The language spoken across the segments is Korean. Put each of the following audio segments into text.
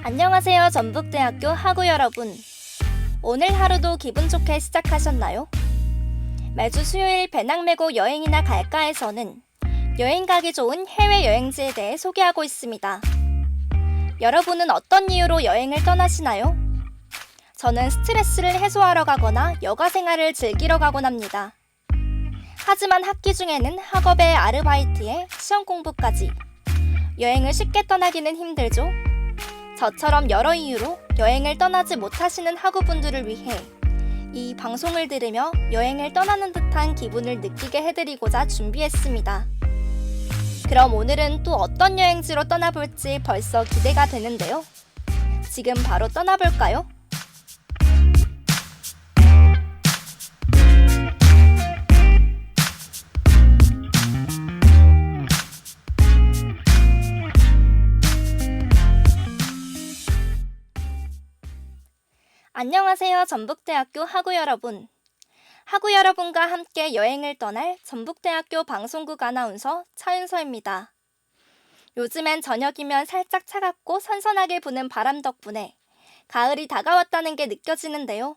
안녕하세요, 전북대학교 학우 여러분. 오늘 하루도 기분 좋게 시작하셨나요? 매주 수요일 배낭 메고 여행이나 갈까에서는 여행 가기 좋은 해외 여행지에 대해 소개하고 있습니다. 여러분은 어떤 이유로 여행을 떠나시나요? 저는 스트레스를 해소하러 가거나 여가 생활을 즐기러 가곤 합니다. 하지만 학기 중에는 학업에 아르바이트에 시험 공부까지 여행을 쉽게 떠나기는 힘들죠? 저처럼 여러 이유로 여행을 떠나지 못하시는 학우분들을 위해 이 방송을 들으며 여행을 떠나는 듯한 기분을 느끼게 해드리고자 준비했습니다. 그럼 오늘은 또 어떤 여행지로 떠나볼지 벌써 기대가 되는데요. 지금 바로 떠나볼까요? 안녕하세요, 전북대학교 학우 여러분. 학우 여러분과 함께 여행을 떠날 전북대학교 방송국 아나운서 차윤서입니다. 요즘엔 저녁이면 살짝 차갑고 선선하게 부는 바람 덕분에 가을이 다가왔다는 게 느껴지는데요.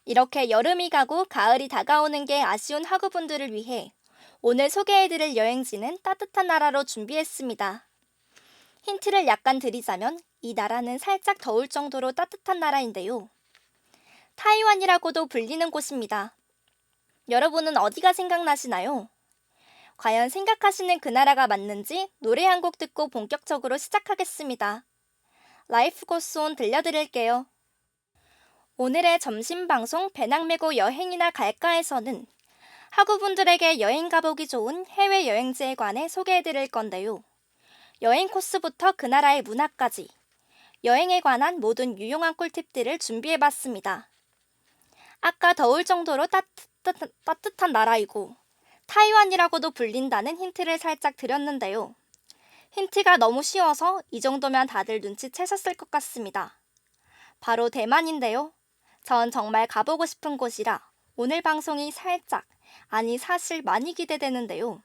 이렇게 여름이 가고 가을이 다가오는 게 아쉬운 학우분들을 위해 오늘 소개해드릴 여행지는 따뜻한 나라로 준비했습니다. 힌트를 약간 드리자면 이 나라는 살짝 더울 정도로 따뜻한 나라인데요. 타이완이라고도 불리는 곳입니다. 여러분은 어디가 생각나시나요? 과연 생각하시는 그 나라가 맞는지 노래 한 곡 듣고 본격적으로 시작하겠습니다. 라이프 고스온 들려드릴게요. 오늘의 점심 방송 배낭 메고 여행이나 갈까에서는 학우분들에게 여행 가보기 좋은 해외 여행지에 관해 소개해드릴 건데요. 여행 코스부터 그 나라의 문화까지 여행에 관한 모든 유용한 꿀팁들을 준비해봤습니다. 아까 더울 정도로 따뜻한 나라이고 타이완이라고도 불린다는 힌트를 살짝 드렸는데요. 힌트가 너무 쉬워서 이 정도면 다들 눈치채셨을 것 같습니다. 바로 대만인데요. 전 정말 가보고 싶은 곳이라 오늘 방송이 살짝, 아니 사실 많이 기대되는데요.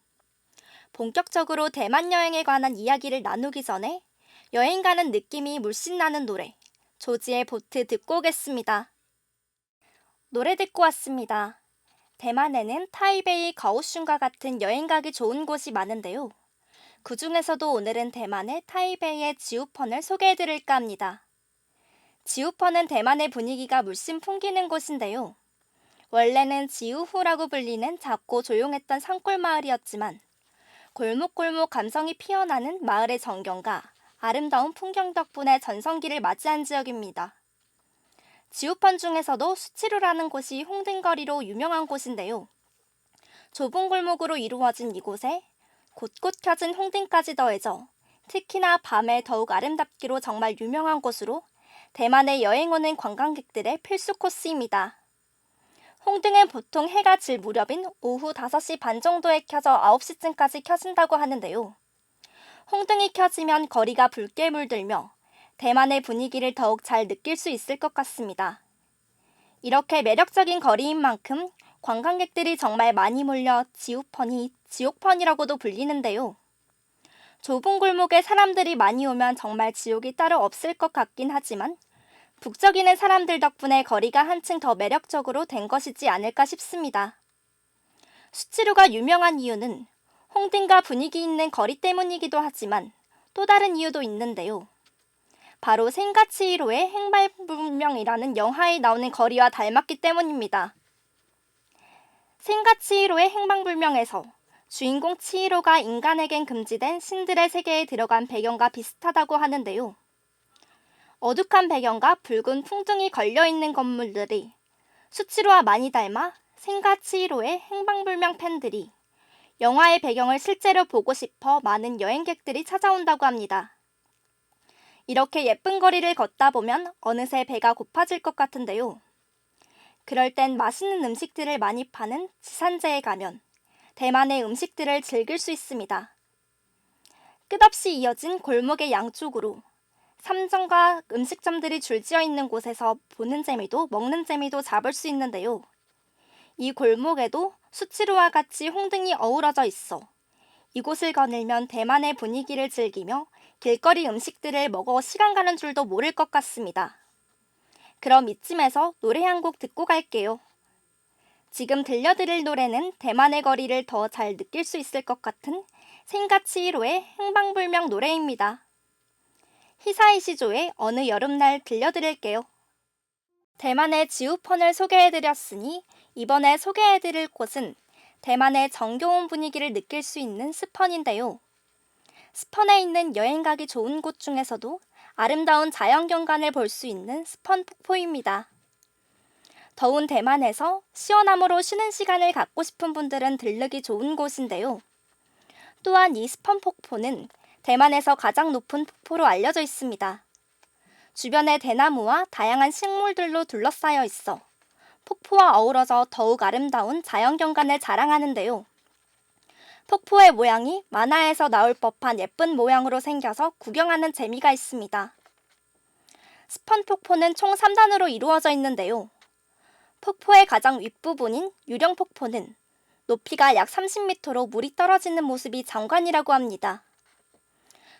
본격적으로 대만 여행에 관한 이야기를 나누기 전에 여행 가는 느낌이 물씬 나는 노래, 조지의 보트 듣고 오겠습니다. 노래 듣고 왔습니다. 대만에는 타이베이, 가오슝과 같은 여행 가기 좋은 곳이 많은데요. 그 중에서도 오늘은 대만의 타이베이의 지우펀을 소개해드릴까 합니다. 지우펀은 대만의 분위기가 물씬 풍기는 곳인데요. 원래는 지우후라고 불리는 작고 조용했던 산골 마을이었지만 골목골목 감성이 피어나는 마을의 정겨움과 아름다운 풍경 덕분에 전성기를 맞이한 지역입니다. 지우펀 중에서도 수치루라는 곳이 홍등거리로 유명한 곳인데요. 좁은 골목으로 이루어진 이곳에 곳곳 켜진 홍등까지 더해져 특히나 밤에 더욱 아름답기로 정말 유명한 곳으로 대만에 여행 오는 관광객들의 필수 코스입니다. 홍등은 보통 해가 질 무렵인 오후 5시 반 정도에 켜져 9시쯤까지 켜진다고 하는데요. 홍등이 켜지면 거리가 붉게 물들며 대만의 분위기를 더욱 잘 느낄 수 있을 것 같습니다. 이렇게 매력적인 거리인 만큼 관광객들이 정말 많이 몰려 지우펀이 지옥펀이라고도 불리는데요. 좁은 골목에 사람들이 많이 오면 정말 지옥이 따로 없을 것 같긴 하지만 북적이는 사람들 덕분에 거리가 한층 더 매력적으로 된 것이지 않을까 싶습니다. 수치루가 유명한 이유는 홍등과 분위기 있는 거리 때문이기도 하지만 또 다른 이유도 있는데요. 바로 생가치히로의 행방불명이라는 영화에 나오는 거리와 닮았기 때문입니다. 생가치히로의 행방불명에서 주인공 치히로가 인간에겐 금지된 신들의 세계에 들어간 배경과 비슷하다고 하는데요. 어둑한 배경과 붉은 풍등이 걸려있는 건물들이 수치루와 많이 닮아 생가치히로의 행방불명 팬들이 영화의 배경을 실제로 보고 싶어 많은 여행객들이 찾아온다고 합니다. 이렇게 예쁜 거리를 걷다 보면 어느새 배가 고파질 것 같은데요. 그럴 땐 맛있는 음식들을 많이 파는 지산제에 가면 대만의 음식들을 즐길 수 있습니다. 끝없이 이어진 골목의 양쪽으로 삼점과 음식점들이 줄지어 있는 곳에서 보는 재미도 먹는 재미도 잡을 수 있는데요. 이 골목에도 수치루와 같이 홍등이 어우러져 있어 이곳을 거닐면 대만의 분위기를 즐기며 길거리 음식들을 먹어 시간 가는 줄도 모를 것 같습니다. 그럼 이쯤에서 노래 한 곡 듣고 갈게요. 지금 들려드릴 노래는 대만의 거리를 더 잘 느낄 수 있을 것 같은 생가치 1호의 행방불명 노래입니다. 히사이시조의 어느 여름날 들려드릴게요. 대만의 지우펀을 소개해드렸으니 이번에 소개해드릴 곳은 대만의 정겨운 분위기를 느낄 수 있는 스펀인데요. 스펀에 있는 여행 가기 좋은 곳 중에서도 아름다운 자연경관을 볼 수 있는 스펀 폭포입니다. 더운 대만에서 시원함으로 쉬는 시간을 갖고 싶은 분들은 들르기 좋은 곳인데요. 또한 이 스펀 폭포는 대만에서 가장 높은 폭포로 알려져 있습니다. 주변에 대나무와 다양한 식물들로 둘러싸여 있어 폭포와 어우러져 더욱 아름다운 자연경관을 자랑하는데요. 폭포의 모양이 만화에서 나올 법한 예쁜 모양으로 생겨서 구경하는 재미가 있습니다. 스펀 폭포는 총 3단으로 이루어져 있는데요. 폭포의 가장 윗부분인 유령 폭포는 높이가 약 30m로 물이 떨어지는 모습이 장관이라고 합니다.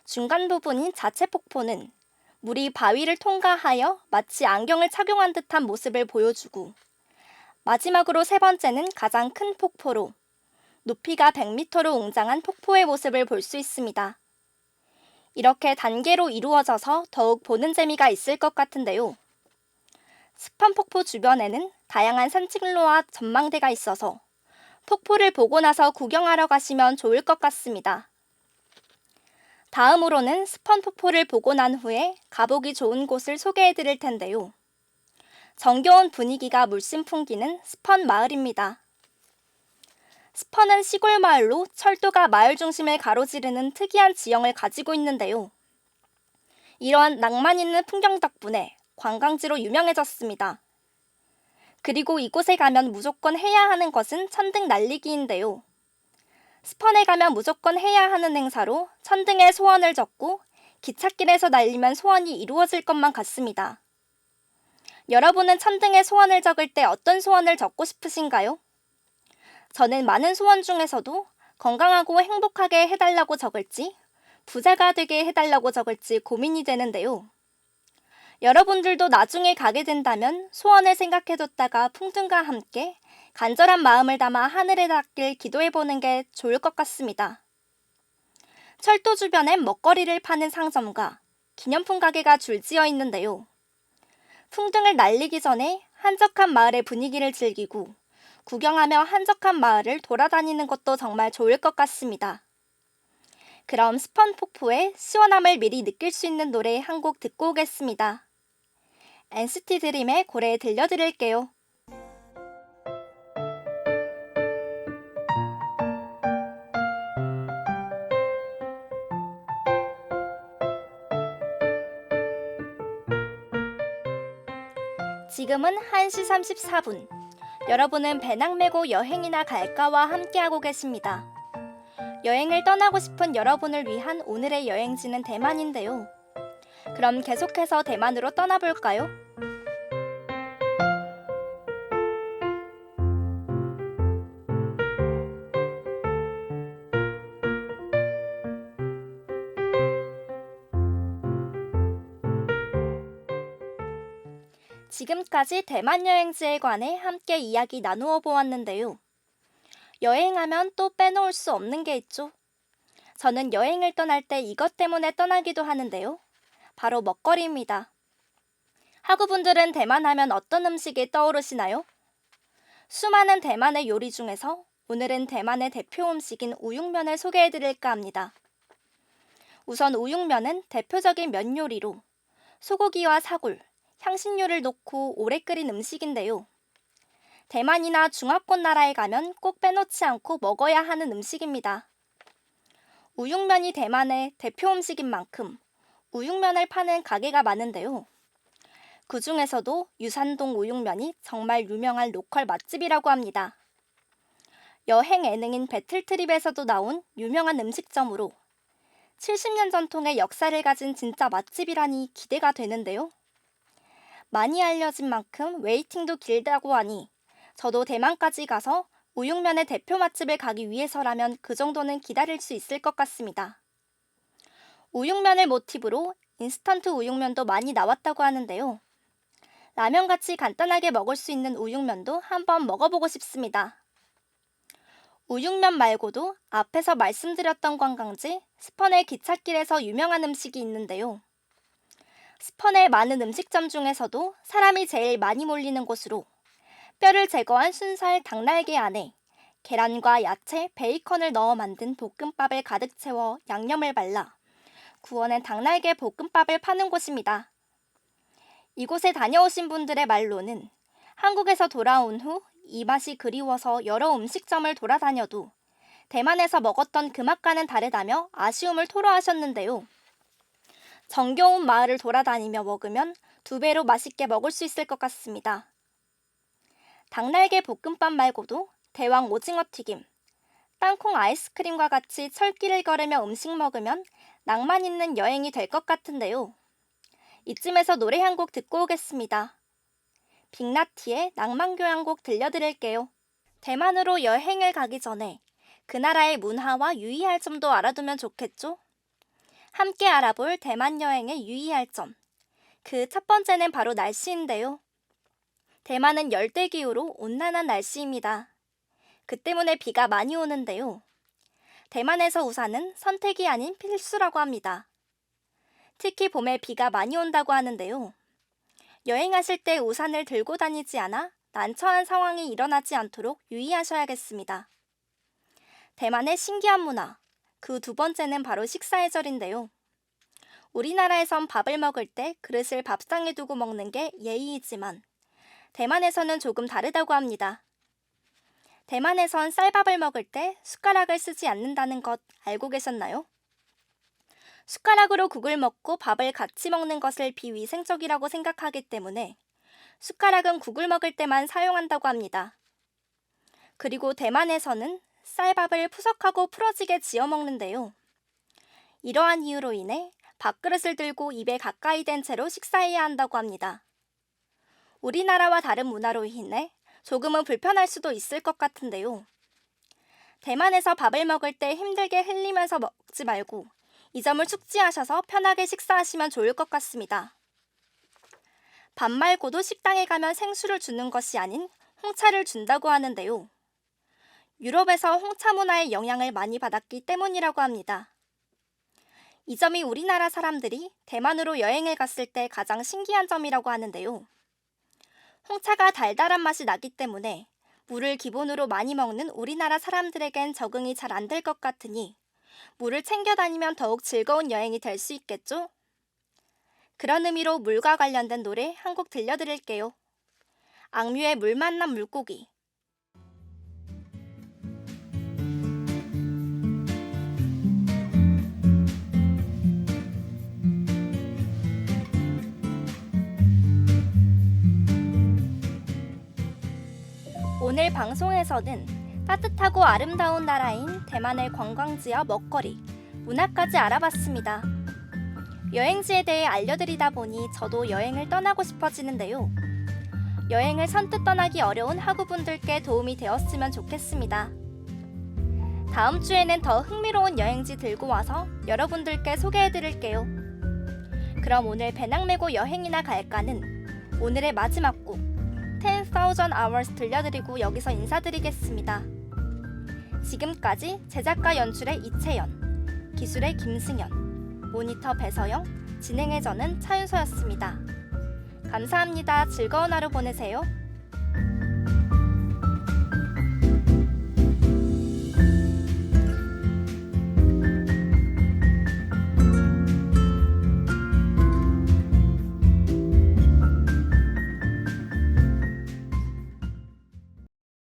중간 부분인 자체 폭포는 물이 바위를 통과하여 마치 안경을 착용한 듯한 모습을 보여주고, 마지막으로 세 번째는 가장 큰 폭포로 높이가 100m로 웅장한 폭포의 모습을 볼 수 있습니다. 이렇게 단계로 이루어져서 더욱 보는 재미가 있을 것 같은데요. 스펀 폭포 주변에는 다양한 산책로와 전망대가 있어서 폭포를 보고 나서 구경하러 가시면 좋을 것 같습니다. 다음으로는 스펀 폭포를 보고 난 후에 가보기 좋은 곳을 소개해 드릴 텐데요. 정겨운 분위기가 물씬 풍기는 스펀 마을입니다. 스펀은 시골 마을로 철도가 마을 중심을 가로지르는 특이한 지형을 가지고 있는데요. 이러한 낭만 있는 풍경 덕분에 관광지로 유명해졌습니다. 그리고 이곳에 가면 무조건 해야 하는 것은 천등 날리기인데요. 스펀에 가면 무조건 해야 하는 행사로 천등에 소원을 적고 기찻길에서 날리면 소원이 이루어질 것만 같습니다. 여러분은 천등에 소원을 적을 때 어떤 소원을 적고 싶으신가요? 저는 많은 소원 중에서도 건강하고 행복하게 해달라고 적을지, 부자가 되게 해달라고 적을지 고민이 되는데요. 여러분들도 나중에 가게 된다면 소원을 생각해뒀다가 풍등과 함께 간절한 마음을 담아 하늘에 닿길 기도해보는 게 좋을 것 같습니다. 철도 주변엔 먹거리를 파는 상점과 기념품 가게가 줄지어 있는데요. 풍등을 날리기 전에 한적한 마을의 분위기를 즐기고 구경하며 한적한 마을을 돌아다니는 것도 정말 좋을 것 같습니다. 그럼 스펀 폭포의 시원함을 미리 느낄 수 있는 노래 한 곡 듣고 오겠습니다. NCT 드림의 고래 들려드릴게요. 지금은 1시 34분. 여러분은 배낭 메고 여행이나 갈까와 함께하고 계십니다. 여행을 떠나고 싶은 여러분을 위한 오늘의 여행지는 대만인데요. 그럼 계속해서 대만으로 떠나볼까요? 지금까지 대만 여행지에 관해 함께 이야기 나누어 보았는데요. 여행하면 또 빼놓을 수 없는 게 있죠. 저는 여행을 떠날 때 이것 때문에 떠나기도 하는데요. 바로 먹거리입니다. 학우분들은 대만 하면 어떤 음식이 떠오르시나요? 수많은 대만의 요리 중에서 오늘은 대만의 대표 음식인 우육면을 소개해 드릴까 합니다. 우선 우육면은 대표적인 면 요리로 소고기와 사골, 향신료를 넣고 오래 끓인 음식인데요. 대만이나 중화권 나라에 가면 꼭 빼놓지 않고 먹어야 하는 음식입니다. 우육면이 대만의 대표 음식인 만큼 우육면을 파는 가게가 많은데요. 그 중에서도 유산동 우육면이 정말 유명한 로컬 맛집이라고 합니다. 여행 예능인 배틀트립에서도 나온 유명한 음식점으로 70년 전통의 역사를 가진 진짜 맛집이라니 기대가 되는데요. 많이 알려진 만큼 웨이팅도 길다고 하니 저도 대만까지 가서 우육면의 대표 맛집을 가기 위해서라면 그 정도는 기다릴 수 있을 것 같습니다. 우육면을 모티브로 인스턴트 우육면도 많이 나왔다고 하는데요. 라면같이 간단하게 먹을 수 있는 우육면도 한번 먹어보고 싶습니다. 우육면 말고도 앞에서 말씀드렸던 관광지 스펀의 기찻길에서 유명한 음식이 있는데요. 스펀의 많은 음식점 중에서도 사람이 제일 많이 몰리는 곳으로 뼈를 제거한 순살 닭날개 안에 계란과 야채, 베이컨을 넣어 만든 볶음밥을 가득 채워 양념을 발라 구워낸 닭날개 볶음밥을 파는 곳입니다. 이곳에 다녀오신 분들의 말로는 한국에서 돌아온 후 이 맛이 그리워서 여러 음식점을 돌아다녀도 대만에서 먹었던 그 맛과는 다르다며 아쉬움을 토로하셨는데요. 정겨운 마을을 돌아다니며 먹으면 2배로 맛있게 먹을 수 있을 것 같습니다. 닭날개 볶음밥 말고도 대왕 오징어 튀김, 땅콩 아이스크림과 같이 철길을 걸으며 음식 먹으면 낭만 있는 여행이 될 것 같은데요. 이쯤에서 노래 한 곡 듣고 오겠습니다. 빅나티의 낭만교향곡 들려드릴게요. 대만으로 여행을 가기 전에 그 나라의 문화와 유의할 점도 알아두면 좋겠죠? 함께 알아볼 대만 여행의 유의할 점. 그 첫 번째는 바로 날씨인데요. 대만은 열대기후로 온난한 날씨입니다. 그 때문에 비가 많이 오는데요. 대만에서 우산은 선택이 아닌 필수라고 합니다. 특히 봄에 비가 많이 온다고 하는데요. 여행하실 때 우산을 들고 다니지 않아 난처한 상황이 일어나지 않도록 유의하셔야겠습니다. 대만의 신기한 문화, 그 두 번째는 바로 식사의 절인데요. 우리나라에선 밥을 먹을 때 그릇을 밥상에 두고 먹는 게 예의이지만 대만에서는 조금 다르다고 합니다. 대만에선 쌀밥을 먹을 때 숟가락을 쓰지 않는다는 것 알고 계셨나요? 숟가락으로 국을 먹고 밥을 같이 먹는 것을 비위생적이라고 생각하기 때문에 숟가락은 국을 먹을 때만 사용한다고 합니다. 그리고 대만에서는 쌀밥을 푸석하고 풀어지게 지어 먹는데요. 이러한 이유로 인해 밥그릇을 들고 입에 가까이 댄 채로 식사해야 한다고 합니다. 우리나라와 다른 문화로 인해 조금은 불편할 수도 있을 것 같은데요. 대만에서 밥을 먹을 때 힘들게 흘리면서 먹지 말고 이 점을 숙지하셔서 편하게 식사하시면 좋을 것 같습니다. 밥 말고도 식당에 가면 생수를 주는 것이 아닌 홍차를 준다고 하는데요. 유럽에서 홍차 문화의 영향을 많이 받았기 때문이라고 합니다. 이 점이 우리나라 사람들이 대만으로 여행을 갔을 때 가장 신기한 점이라고 하는데요. 홍차가 달달한 맛이 나기 때문에 물을 기본으로 많이 먹는 우리나라 사람들에겐 적응이 잘 안 될 것 같으니 물을 챙겨 다니면 더욱 즐거운 여행이 될 수 있겠죠? 그런 의미로 물과 관련된 노래 한 곡 들려드릴게요. 악뮤의 물 만난 물고기. 오늘 방송에서는 따뜻하고 아름다운 나라인 대만의 관광지와 먹거리, 문화까지 알아봤습니다. 여행지에 대해 알려드리다 보니 저도 여행을 떠나고 싶어지는데요. 여행을 선뜻 떠나기 어려운 학우분들께 도움이 되었으면 좋겠습니다. 다음 주에는 더 흥미로운 여행지 들고 와서 여러분들께 소개해드릴게요. 그럼 오늘 배낭 메고 여행이나 갈까는 오늘의 마지막 곡 10,000 Hours 들려드리고 여기서 인사드리겠습니다. 지금까지 제작과 연출의 이채연, 기술의 김승연, 모니터 배서영, 진행의 저는 차윤서였습니다. 감사합니다. 즐거운 하루 보내세요.